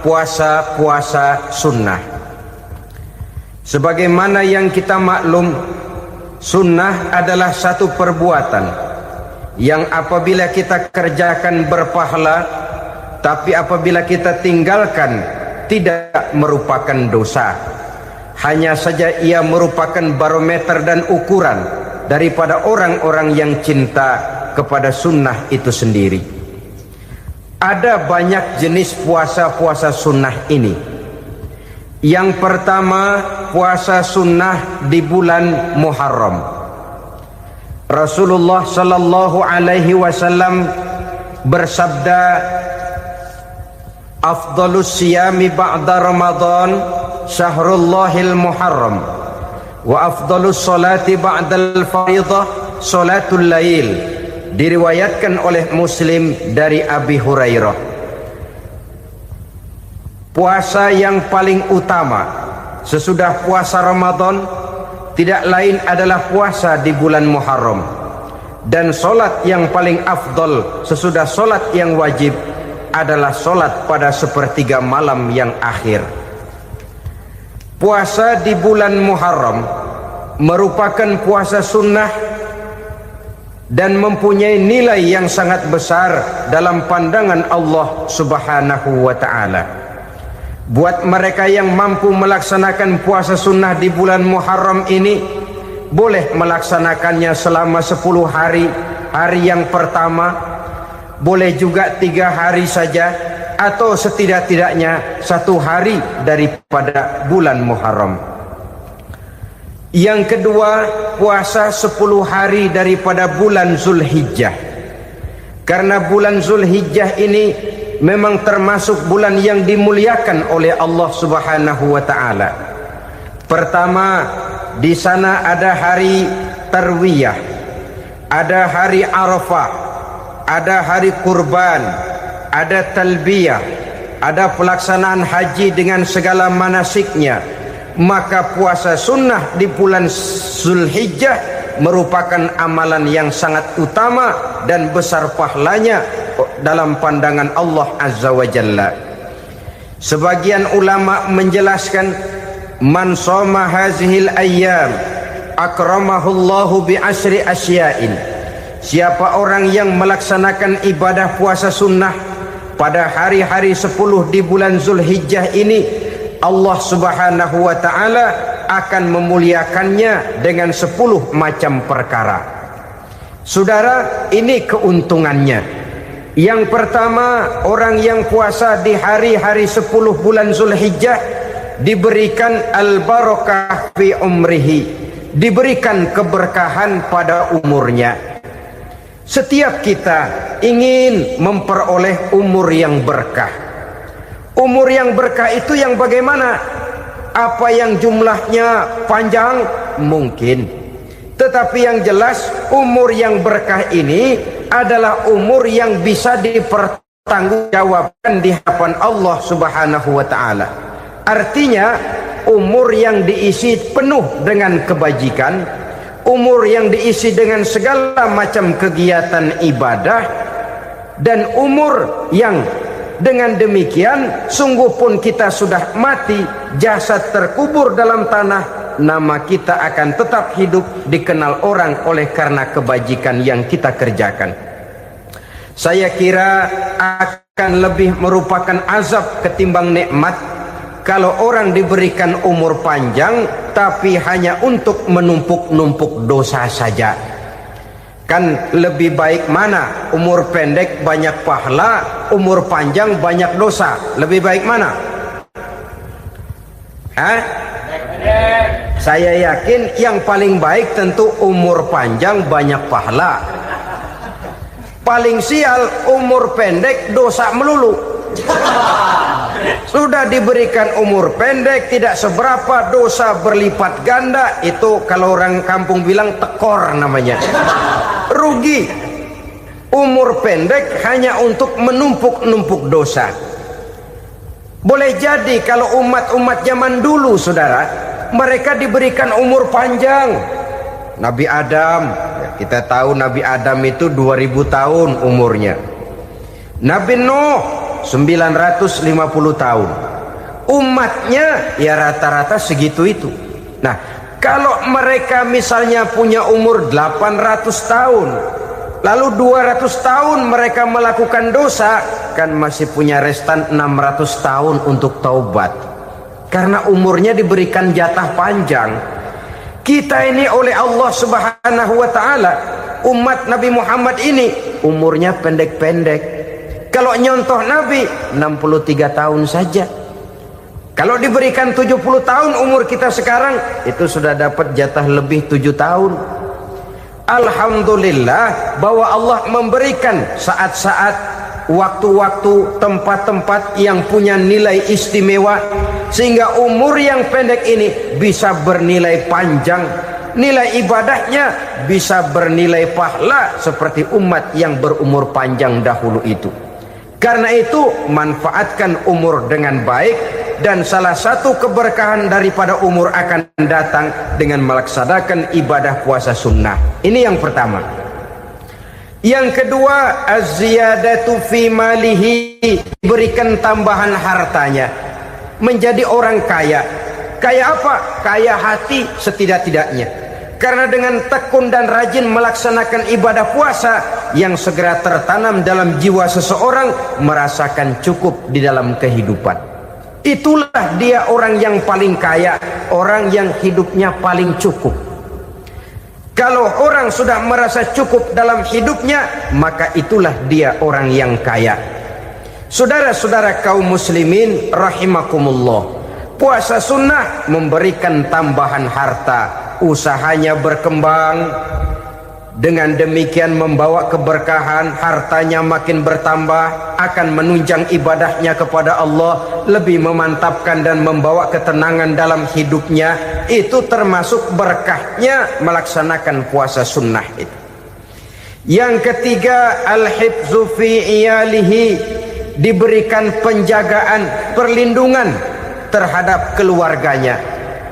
puasa-puasa sunnah. Sebagaimana yang kita maklum, sunnah adalah satu perbuatan yang apabila kita kerjakan berpahala, tapi apabila kita tinggalkan tidak merupakan dosa. Hanya saja ia merupakan barometer dan ukuran daripada orang-orang yang cinta kepada sunnah itu sendiri. Ada banyak jenis puasa-puasa sunnah ini. Yang pertama, puasa sunnah di bulan Muharram. Rasulullah sallallahu alaihi wasallam bersabda, "Afdhalus siyami ba'da Ramadan syahrullahil Muharram, wa afdhalus salati ba'dal fardhah salatul lail." Diriwayatkan oleh Muslim dari Abi Hurairah. Puasa yang paling utama sesudah puasa Ramadan tidak lain adalah puasa di bulan Muharram, dan solat yang paling afdol sesudah solat yang wajib adalah solat pada sepertiga malam yang akhir. Puasa di bulan Muharram merupakan puasa sunnah dan mempunyai nilai yang sangat besar dalam pandangan Allah Subhanahu wa ta'ala. Buat mereka yang mampu melaksanakan puasa sunnah di bulan Muharram ini, boleh melaksanakannya selama 10 hari. Hari yang pertama boleh juga 3 hari saja, atau setidak-tidaknya 1 hari daripada bulan Muharram. Yang kedua, puasa 10 hari daripada bulan Zulhijjah. Karena bulan Zulhijjah ini memang termasuk bulan yang dimuliakan oleh Allah Subhanahu wa ta'ala. Pertama, di sana ada hari Tarwiyah, ada hari Arafah, ada hari kurban, ada talbiyah, ada pelaksanaan haji dengan segala manasiknya. Maka puasa sunnah di bulan Zulhijjah merupakan amalan yang sangat utama dan besar pahalanya dalam pandangan Allah Azza wa Jalla. Sebagian ulama menjelaskan, man shoma hazihil ayyam akramahullahu bi asri asya'in. Siapa orang yang melaksanakan ibadah puasa sunnah pada hari-hari 10 di bulan Zulhijjah ini, Allah Subhanahu wa ta'ala akan memuliakannya dengan 10 macam perkara. Saudara, ini keuntungannya. Yang pertama, orang yang puasa di hari-hari 10 bulan Zulhijjah diberikan al-barakah fi umrihi, diberikan keberkahan pada umurnya. Setiap kita ingin memperoleh umur yang berkah. Umur yang berkah itu yang bagaimana? Apa yang jumlahnya panjang? Mungkin. Tetapi yang jelas, umur yang berkah ini adalah umur yang bisa dipertanggungjawabkan di hadapan Allah Subhanahu wa ta'ala. Artinya, umur yang diisi penuh dengan kebajikan, umur yang diisi dengan segala macam kegiatan ibadah, dan umur yang dengan demikian sungguh pun kita sudah mati, jasad terkubur dalam tanah, nama kita akan tetap hidup, dikenal orang oleh karena kebajikan yang kita kerjakan. Saya kira akan lebih merupakan azab ketimbang nikmat kalau orang diberikan umur panjang tapi hanya untuk menumpuk-numpuk dosa saja. Kan lebih baik mana? Umur pendek banyak pahala, umur panjang banyak dosa. Lebih baik mana? Saya yakin yang paling baik tentu umur panjang banyak pahala. Paling sial umur pendek dosa melulu. Sudah diberikan umur pendek tidak seberapa, dosa berlipat ganda. Itu kalau orang kampung bilang tekor namanya. Rugi. Umur pendek hanya untuk menumpuk-numpuk dosa. Boleh jadi kalau umat-umat zaman dulu, saudara, mereka diberikan umur panjang. Nabi Adam, kita tahu Nabi Adam itu 2000 tahun umurnya. Nabi Nuh 950 tahun. Umatnya ya rata-rata segitu itu. Nah, kalau mereka misalnya punya umur 800 tahun, lalu 200 tahun mereka melakukan dosa, kan masih punya restan 600 tahun untuk taubat. Karena umurnya diberikan jatah panjang. Kita ini oleh Allah Subhanahu wa taala, umat Nabi Muhammad ini umurnya pendek-pendek. Kalau nyontoh Nabi 63 tahun saja. Kalau diberikan 70 tahun umur kita sekarang, itu sudah dapat jatah lebih 7 tahun. Alhamdulillah bahwa Allah memberikan saat-saat, waktu-waktu, tempat-tempat yang punya nilai istimewa, sehingga umur yang pendek ini bisa bernilai panjang, nilai ibadahnya bisa bernilai pahala seperti umat yang berumur panjang dahulu itu. Karena itu manfaatkan umur dengan baik, dan salah satu keberkahan daripada umur akan datang dengan melaksanakan ibadah puasa sunnah. Ini yang pertama. Yang kedua, az-ziyadatu fi malihi, berikan tambahan hartanya, menjadi orang kaya. Kaya apa? Kaya hati setidak-tidaknya. Karena dengan tekun dan rajin melaksanakan ibadah puasa, yang segera tertanam dalam jiwa seseorang merasakan cukup di dalam kehidupan. Itulah dia orang yang paling kaya, orang yang hidupnya paling cukup. Kalau orang sudah merasa cukup dalam hidupnya, maka itulah dia orang yang kaya. Saudara-saudara kaum muslimin rahimakumullah, puasa sunnah memberikan tambahan harta, usahanya berkembang, dengan demikian membawa keberkahan, hartanya makin bertambah, akan menunjang ibadahnya kepada Allah, lebih memantapkan dan membawa ketenangan dalam hidupnya. Itu termasuk berkahnya melaksanakan puasa sunnah itu. Yang ketiga, al-hifzu fi iyalihi, diberikan penjagaan, perlindungan terhadap keluarganya,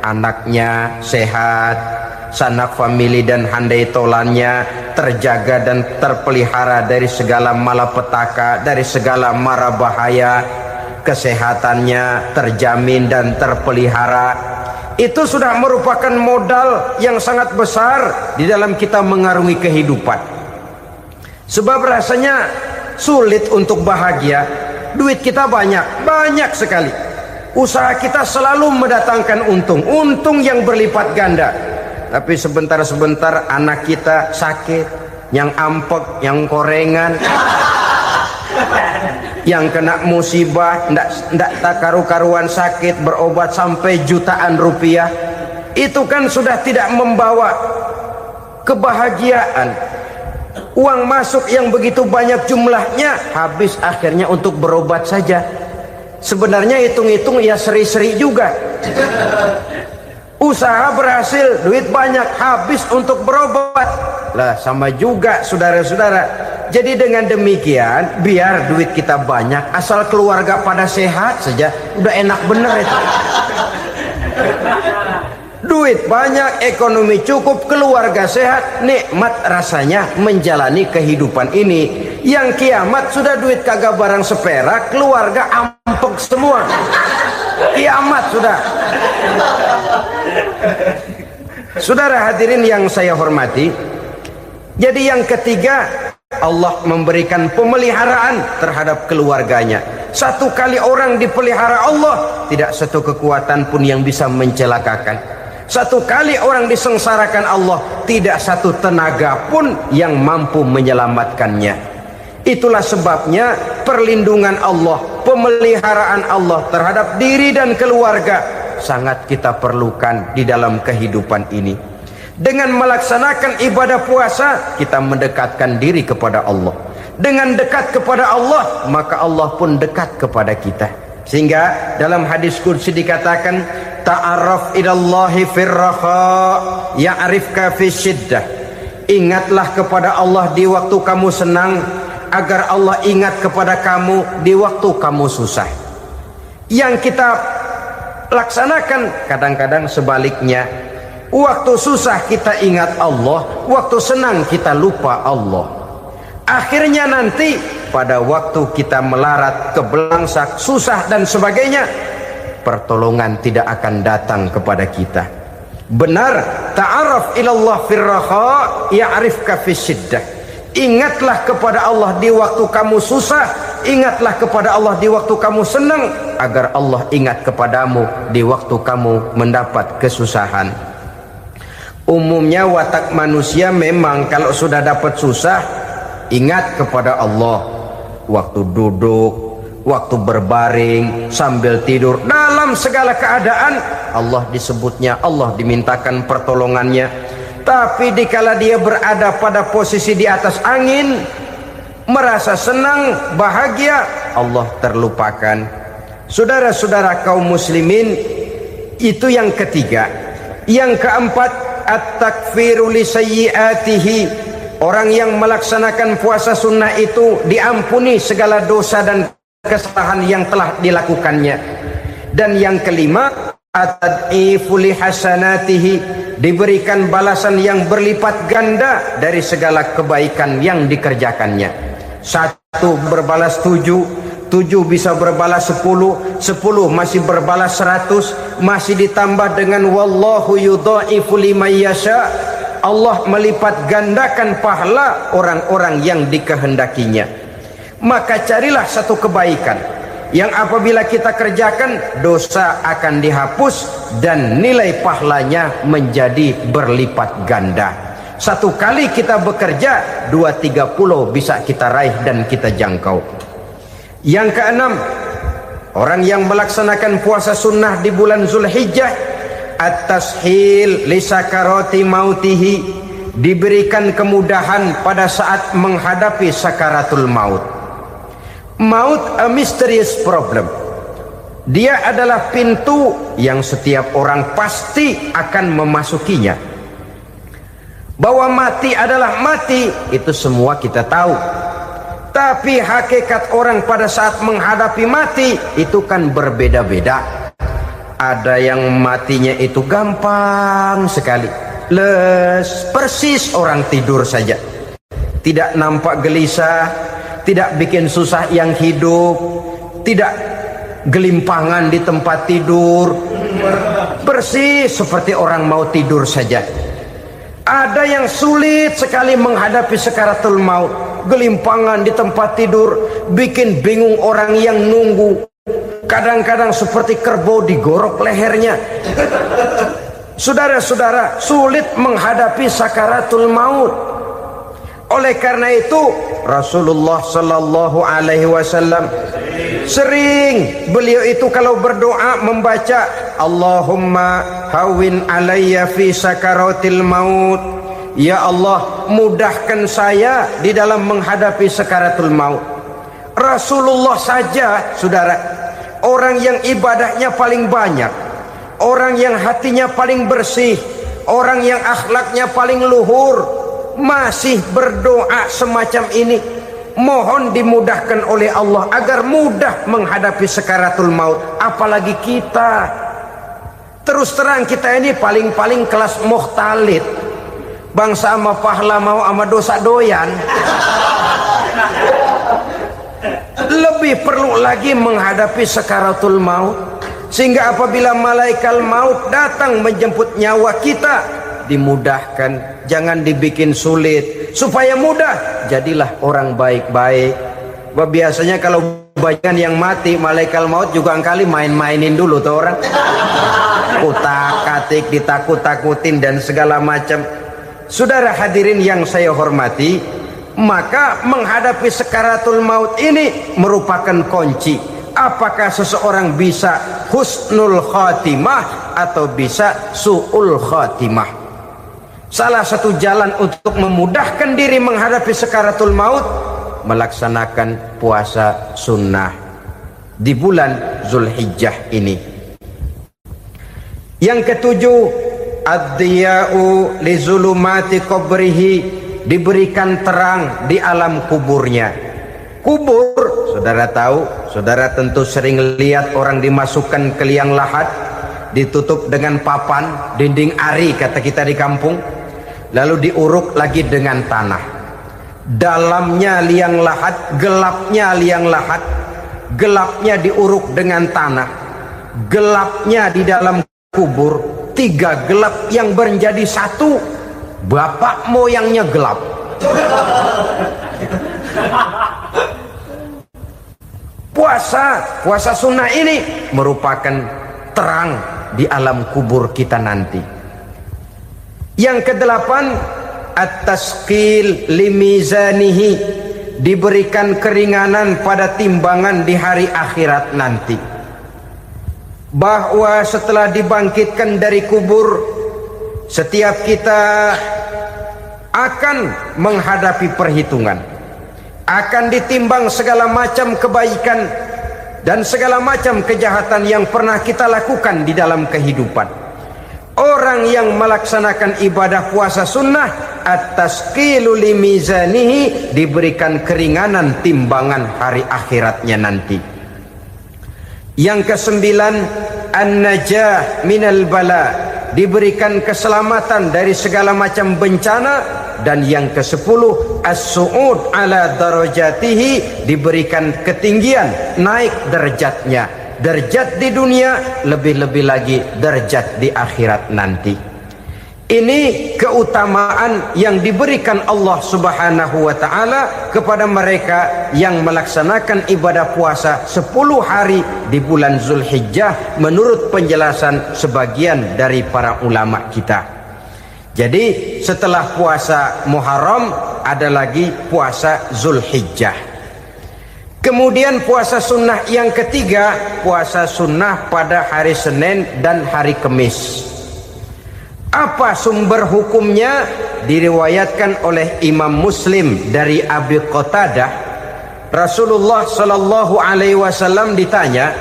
anaknya sehat, sanak famili dan handai tolannya terjaga dan terpelihara dari segala malapetaka, dari segala mara bahaya, kesehatannya terjamin dan terpelihara. Itu sudah merupakan modal yang sangat besar di dalam kita mengarungi kehidupan. Sebab rasanya sulit untuk bahagia, duit kita banyak sekali, usaha kita selalu mendatangkan untung yang berlipat ganda. Tapi sebentar-sebentar anak kita sakit, yang ampek, yang korengan, yang kena musibah, ndak tak karu-karuan sakit, berobat sampai jutaan rupiah. Itu kan sudah tidak membawa kebahagiaan. Uang masuk yang begitu banyak jumlahnya, habis akhirnya untuk berobat saja. Sebenarnya hitung-hitung ya seri-seri juga. Usaha berhasil, duit banyak, habis untuk berobat. Lah sama juga saudara-saudara. Jadi dengan demikian, biar duit kita banyak, asal keluarga pada sehat saja, udah enak bener itu. Duit banyak, ekonomi cukup, keluarga sehat, nikmat rasanya menjalani kehidupan ini. Yang kiamat sudah duit kagak barang seperak, keluarga ampek semua. Kiamat sudah. Saudara hadirin yang saya hormati, jadi yang ketiga, Allah memberikan pemeliharaan terhadap keluarganya. Satu kali orang dipelihara Allah, tidak satu kekuatan pun yang bisa mencelakakan. Satu kali orang disengsarakan Allah, tidak satu tenaga pun yang mampu menyelamatkannya. Itulah sebabnya perlindungan Allah, pemeliharaan Allah terhadap diri dan keluarga sangat kita perlukan di dalam kehidupan ini. Dengan melaksanakan ibadah puasa, kita mendekatkan diri kepada Allah. Dengan dekat kepada Allah, maka Allah pun dekat kepada kita. Sehingga dalam hadis qudsi dikatakan, ta'arraf ilallahi firraha ya'rifka fi syiddah. Ingatlah kepada Allah di waktu kamu senang, agar Allah ingat kepada kamu di waktu kamu susah. Yang kita laksanakan kadang-kadang sebaliknya. Waktu susah kita ingat Allah, waktu senang kita lupa Allah. Akhirnya nanti pada waktu kita melarat, kebelangsak, susah dan sebagainya, pertolongan tidak akan datang kepada kita. Benar, ta'araf ilallah firraha ya'rifka fisyiddah. Ingatlah kepada Allah di waktu kamu susah, ingatlah kepada Allah di waktu kamu senang, agar Allah ingat kepadamu di waktu kamu mendapat kesusahan. Umumnya watak manusia memang kalau sudah dapat susah, ingat kepada Allah. Waktu duduk, waktu berbaring, sambil tidur, dalam segala keadaan Allah disebutnya, Allah dimintakan pertolongannya. Tapi dikala dia berada pada posisi di atas angin, merasa senang, bahagia, Allah terlupakan. Saudara-saudara kaum muslimin, itu yang ketiga. Yang keempat, at-takfiru li sayyiatihi. Orang yang melaksanakan puasa sunnah itu diampuni segala dosa dan kesalahan yang telah dilakukannya. Dan yang kelima, at-tad'ifu li hasanatihi, diberikan balasan yang berlipat ganda dari segala kebaikan yang dikerjakannya. 1 berbalas 7, 7 bisa berbalas 10, 10 masih berbalas 100, masih ditambah dengan wallahu yudha'ifu liman yasha. Allah melipat gandakan pahala orang-orang yang dikehendakinya. Maka carilah satu kebaikan yang apabila kita kerjakan, dosa akan dihapus dan nilai pahalanya menjadi berlipat ganda. 1 kali kita bekerja, 2-3 pulau bisa kita raih dan kita jangkau. Yang keenam, orang yang melaksanakan puasa sunnah di bulan Zulhijjah, at-tashil li sakarati mautihi, diberikan kemudahan pada saat menghadapi sakaratul maut. Maut a mysterious problem. Dia adalah pintu yang setiap orang pasti akan memasukinya. Bahwa mati adalah mati, itu semua kita tahu. Tapi hakikat orang pada saat menghadapi mati itu kan berbeda-beda. Ada yang matinya itu gampang sekali, persis orang tidur saja, tidak nampak gelisah, tidak bikin susah yang hidup, tidak gelimpangan di tempat tidur, persis seperti orang mau tidur saja. Ada yang sulit sekali menghadapi sakaratul maut, gelimpangan di tempat tidur, bikin bingung orang yang nunggu. Kadang-kadang seperti kerbau digorok lehernya. Saudara-saudara, sulit menghadapi sakaratul maut. Oleh karena itu Rasulullah sallallahu alaihi wasallam sering beliau itu kalau berdoa membaca Allahumma hawin alayya fi sakaratil maut. Ya Allah, mudahkan saya di dalam menghadapi sakaratul maut. Rasulullah saja, saudara, orang yang ibadahnya paling banyak, orang yang hatinya paling bersih, orang yang akhlaknya paling luhur, masih berdoa semacam ini. Mohon dimudahkan oleh Allah agar mudah menghadapi sakaratul maut. Apalagi kita, terus terang kita ini paling-paling kelas muhtalid, bangsa sama pahala mau sama dosa doyan. Lebih perlu lagi menghadapi sakaratul maut, sehingga apabila malaikat maut datang menjemput nyawa kita, dimudahkan. Jangan dibikin sulit, supaya mudah. Jadilah orang baik-baik. Biasanya kalau banyak yang mati, malaikat maut juga kali main-mainin dulu tuh orang, kutak-katik, ditakut-takutin dan segala macam. Saudara hadirin yang saya hormati, maka menghadapi sakaratul maut ini merupakan kunci. Apakah seseorang bisa husnul khatimah atau bisa su'ul khatimah? Salah satu jalan untuk memudahkan diri menghadapi sakaratul maut, melaksanakan puasa sunnah di bulan Zulhijjah ini. Yang ketujuh, ad-diya'u li zulumati qabrihi, diberikan terang di alam kuburnya. Kubur, saudara tahu, saudara tentu sering lihat orang dimasukkan ke liang lahat, ditutup dengan papan, dinding ari kata kita di kampung, lalu diuruk lagi dengan tanah. dalamnya liang lahat, gelapnya liang lahat, gelapnya diuruk dengan tanah, gelapnya di dalam kubur, 3 gelap yang menjadi satu. Bapak moyangnya gelap. Puasa sunnah ini merupakan terang di alam kubur kita nanti. Yang kedelapan, at-tasqil limizanihi, diberikan keringanan pada timbangan di hari akhirat nanti. Bahwa setelah dibangkitkan dari kubur, setiap kita akan menghadapi perhitungan, akan ditimbang segala macam kebaikan dan segala macam kejahatan yang pernah kita lakukan di dalam kehidupan. Orang yang melaksanakan ibadah puasa sunnah, at-tasqilu limizanihi, diberikan keringanan timbangan hari akhiratnya nanti. Yang kesembilan, an-najah minal bala, diberikan keselamatan dari segala macam bencana. Dan yang ke-10, as-su'ud ala darajatihi, diberikan ketinggian, naik derajatnya, derajat di dunia, lebih-lebih lagi derajat di akhirat nanti. Ini keutamaan yang diberikan Allah Subhanahu wa ta'ala kepada mereka yang melaksanakan ibadah puasa 10 hari di bulan Zulhijjah, menurut penjelasan sebagian dari para ulama kita. Jadi setelah puasa Muharram ada lagi puasa Zulhijjah. Kemudian puasa sunnah yang ketiga, puasa sunnah pada hari Senin dan hari Kamis. Apa sumber hukumnya? Diriwayatkan oleh Imam Muslim dari Abi Qatadah, Rasulullah Shallallahu Alaihi Wasallam ditanya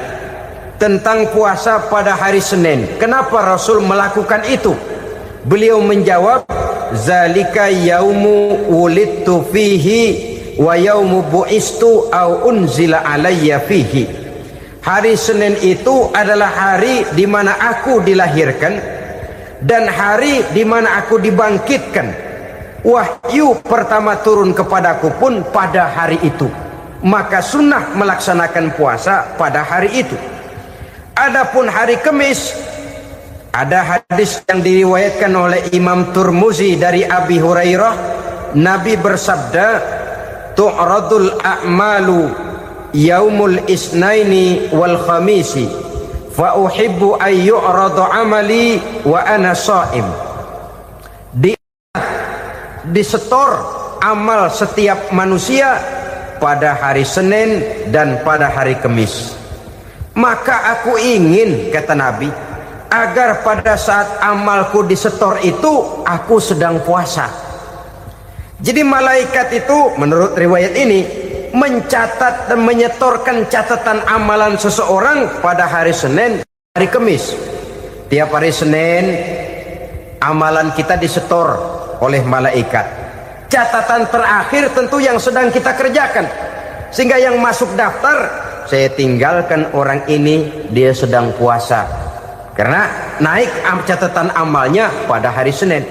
tentang puasa pada hari Senin. Kenapa Rasul melakukan itu? Beliau menjawab, zalika yaumu wulidtu fihi wa yaumu bu'istu au unzila alayya fihi. Hari Senin itu adalah hari di mana aku dilahirkan dan hari di mana aku dibangkitkan. Wahyu pertama turun kepadaku pun pada hari itu. Maka sunnah melaksanakan puasa pada hari itu. Adapun hari Kamis, ada hadis yang diriwayatkan oleh Imam Turmuzi dari Abi Hurairah, Nabi bersabda, tu'radul a'malu yaumul isnaini wal khamisi fa uhibbu ay yu'rada amali wa ana sha'im. Disetor amal setiap manusia pada hari Senin dan pada hari Kamis. Maka aku ingin, kata Nabi, agar pada saat amalku disetor itu aku sedang puasa. Jadi malaikat itu menurut riwayat ini mencatat dan menyetorkan catatan amalan seseorang pada hari Senin, hari Kamis. Tiap hari Senin amalan kita disetor oleh malaikat. Catatan terakhir tentu yang sedang kita kerjakan, sehingga yang masuk daftar, saya tinggalkan orang ini, dia sedang puasa. Karena naik catatan amalnya pada hari Senin.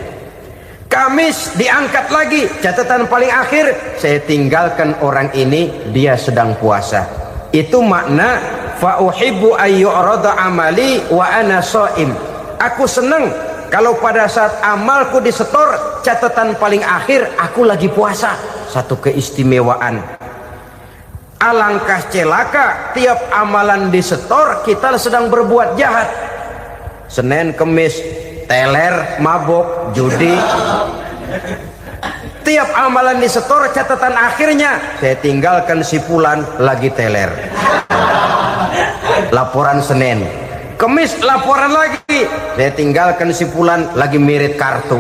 Kamis diangkat lagi, catatan paling akhir, saya tinggalkan orang ini, dia sedang puasa. Itu makna fa uhibbu ay yu'rada amali wa ana sha'im. Aku senang kalau pada saat amalku disetor, catatan paling akhir aku lagi puasa. Satu keistimewaan. Alangkah celaka tiap amalan disetor kita sedang berbuat jahat. Senin, Kamis, teler, mabok, judi. Tiap amalan disetor, catatan akhirnya saya tinggalkan si fulan lagi teler. Laporan Senin. Kamis laporan lagi, saya tinggalkan si fulan lagi mirit kartu.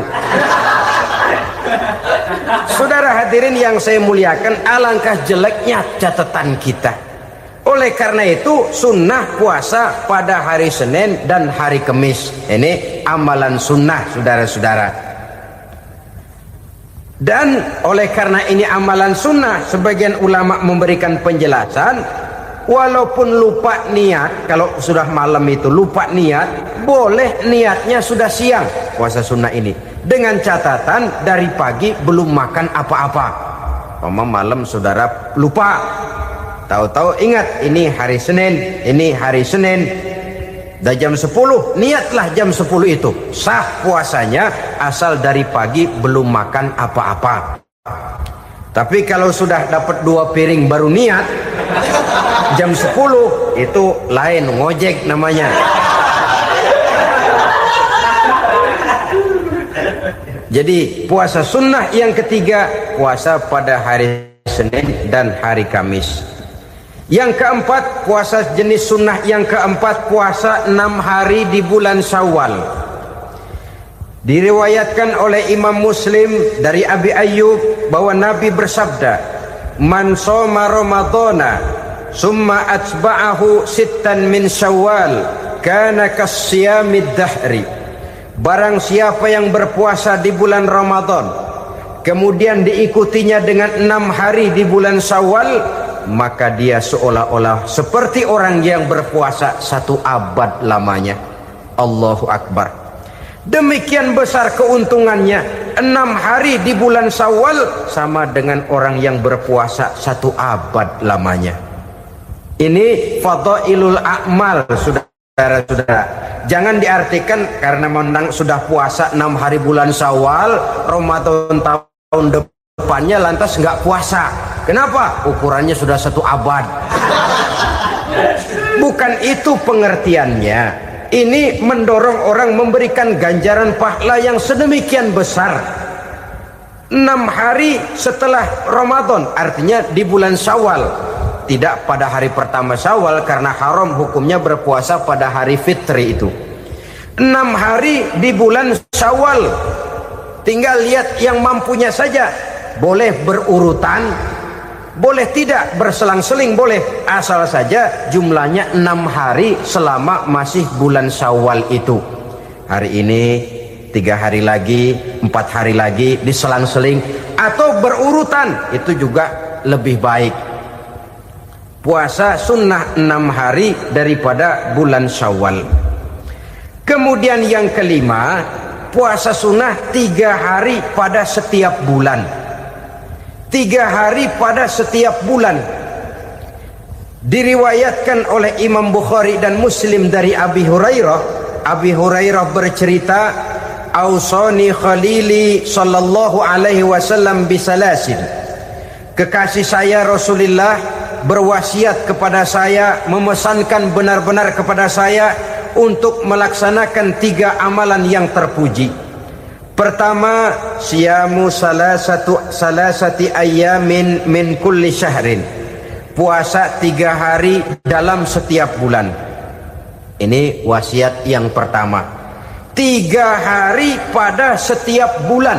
Saudara hadirin yang saya muliakan, alangkah jeleknya catatan kita. Oleh karena itu sunnah puasa pada hari Senin dan hari Kamis. Ini amalan sunnah, saudara-saudara. Dan oleh karena ini amalan sunnah, sebagian ulama memberikan penjelasan, walaupun lupa niat, kalau sudah malam itu lupa niat, boleh niatnya sudah siang puasa sunnah ini, dengan catatan dari pagi belum makan apa-apa. Malam saudara lupa, tahu-tahu ingat ini hari Senin, dah jam 10, niatlah jam 10 itu sah puasanya, asal dari pagi belum makan apa-apa. Tapi kalau sudah dapat 2 piring baru niat jam 10, itu lain, ngojek namanya. Jadi puasa sunnah yang ketiga, puasa pada hari Senin dan hari Kamis. Yang keempat, puasa jenis sunnah yang keempat, puasa 6 hari di bulan Syawal. Diriwayatkan oleh Imam Muslim dari Abi Ayyub bahwa Nabi bersabda, "Man shoma Ramadhana summa atba'ahu sittan min Syawal kana kasyamid dahri." Barang siapa yang berpuasa di bulan Ramadan, kemudian diikutinya dengan 6 hari di bulan Syawal, maka dia seolah-olah seperti orang yang berpuasa 1 abad lamanya. Allahu Akbar. Demikian besar keuntungannya. 6 hari di bulan Syawal sama dengan orang yang berpuasa 1 abad lamanya. Ini fadailul a'mal, saudara-saudara. Jangan diartikan karena menang sudah puasa 6 hari bulan Syawal, Ramadan tahun depannya lantas nggak puasa. Kenapa? Ukurannya sudah 1 abad. Bukan itu pengertiannya. Ini mendorong orang memberikan ganjaran pahala yang sedemikian besar. 6 hari setelah Ramadan, artinya di bulan Syawal. Tidak pada hari pertama Syawal, karena haram hukumnya berpuasa pada hari fitri itu. 6 hari di bulan Syawal. Tinggal lihat yang mampunya saja. Boleh berurutan, boleh tidak berselang-seling, boleh. Asal saja jumlahnya 6 hari selama masih bulan Syawal itu. Hari ini 3 hari lagi, 4 hari lagi, diselang-seling atau berurutan, itu juga lebih baik. Puasa sunnah 6 hari daripada bulan Syawal. Kemudian yang kelima, puasa sunnah 3 hari pada setiap bulan. 3 hari pada setiap bulan. Diriwayatkan oleh Imam Bukhari dan Muslim dari Abi Hurairah. Abi Hurairah bercerita, "Ausani khalili sallallahu alaihi wasallam bisalasin." Kekasih saya Rasulullah berwasiat kepada saya, memesankan benar-benar kepada saya untuk melaksanakan 3 amalan yang terpuji. Pertama, siyamu salasati ayyamin min kulli syahrin. Puasa 3 hari dalam setiap bulan. Ini wasiat yang pertama. 3 hari pada setiap bulan.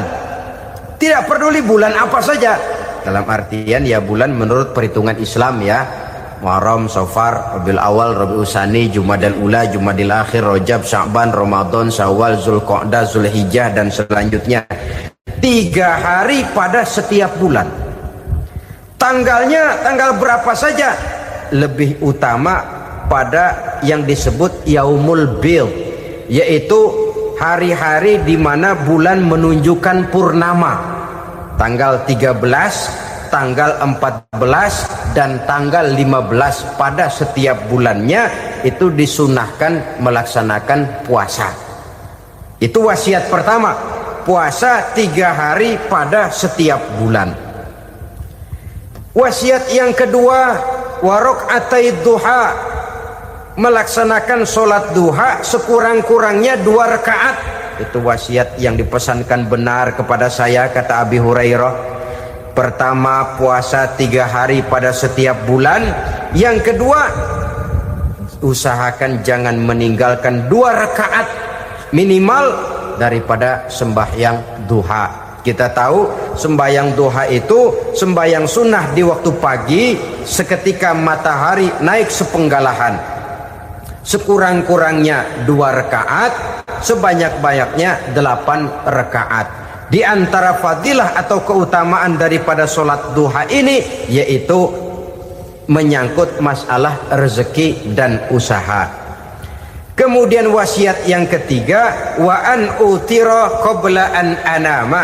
Tidak peduli bulan apa saja. Dalam artian ya bulan menurut perhitungan Islam ya. Muharram, Safar, Rabiul Awal, Rabiul Tsani, Jumadal Ula, Jumadil Akhir, Rajab, Sya'ban, Ramadan, Syawal, Zulqa'dah, Zulhijjah dan selanjutnya. 3 hari pada setiap bulan. Tanggalnya tanggal berapa saja. Lebih utama pada yang disebut Yaumul Bid, yaitu hari-hari di mana bulan menunjukkan purnama. Tanggal 13, tanggal 14 dan tanggal 15 pada setiap bulannya itu disunahkan melaksanakan puasa. Itu wasiat pertama, puasa 3 hari pada setiap bulan. Wasiat yang kedua, waraqatai duha, melaksanakan sholat duha sekurang-kurangnya 2 rakaat. Itu wasiat yang dipesankan benar kepada saya, kata Abi Hurairah. Pertama, puasa 3 hari pada setiap bulan. Yang kedua, usahakan jangan meninggalkan 2 rakaat minimal daripada sembahyang duha. Kita tahu sembahyang duha itu sembahyang sunnah di waktu pagi seketika matahari naik sepenggalahan. Sekurang-kurangnya 2 rakaat, sebanyak-banyaknya 8 rakaat. Di antara fadilah atau keutamaan daripada sholat duha ini yaitu menyangkut masalah rezeki dan usaha. Kemudian wasiat yang ketiga, wa an utira qabla an anama,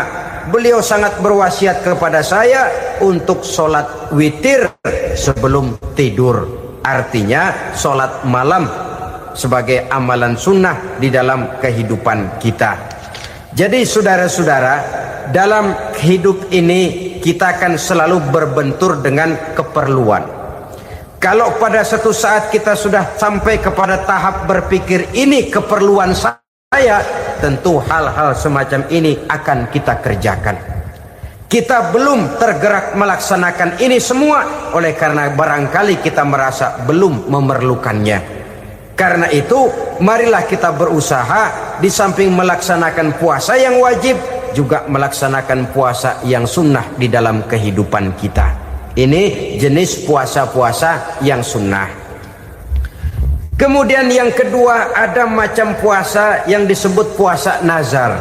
beliau sangat berwasiat kepada saya untuk sholat witir sebelum tidur. Artinya sholat malam sebagai amalan sunnah di dalam kehidupan kita. Jadi saudara-saudara, dalam hidup ini kita akan selalu berbentur dengan keperluan. Kalau pada satu saat kita sudah sampai kepada tahap berpikir ini keperluan saya, tentu hal-hal semacam ini akan kita kerjakan. Kita belum tergerak melaksanakan ini semua oleh karena barangkali kita merasa belum memerlukannya. Karena itu marilah kita berusaha di samping melaksanakan puasa yang wajib, juga melaksanakan puasa yang sunnah di dalam kehidupan kita. Ini jenis puasa-puasa yang sunnah. Kemudian yang kedua, ada macam puasa yang disebut puasa nazar.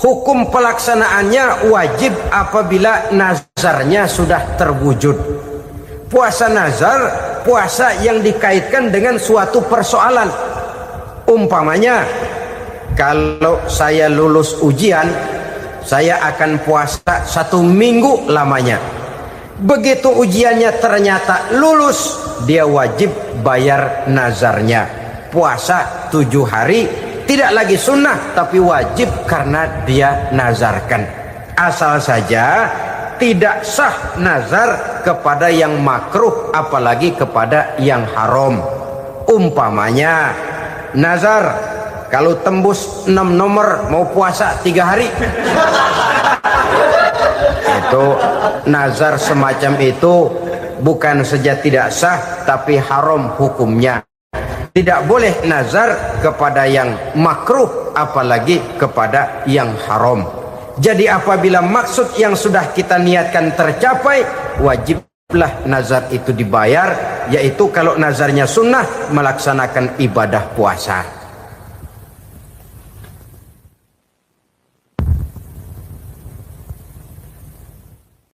Hukum pelaksanaannya wajib apabila nazarnya sudah terwujud. Puasa nazar, puasa yang dikaitkan dengan suatu persoalan. Umpamanya, kalau saya lulus ujian, saya akan puasa 1 minggu lamanya. Begitu ujiannya ternyata lulus, dia wajib bayar nazarnya. Puasa 7 hari, tidak lagi sunnah tapi wajib karena dia nazarkan. Asal saja tidak sah nazar kepada yang makruh, apalagi kepada yang haram. Umpamanya nazar, kalau tembus 6 nomor mau puasa 3 hari. Itu nazar semacam itu bukan saja tidak sah tapi haram hukumnya. Tidak boleh nazar kepada yang makruh apalagi kepada yang haram. Jadi apabila maksud yang sudah kita niatkan tercapai, wajiblah nazar itu dibayar, yaitu kalau nazarnya sunnah melaksanakan ibadah puasa.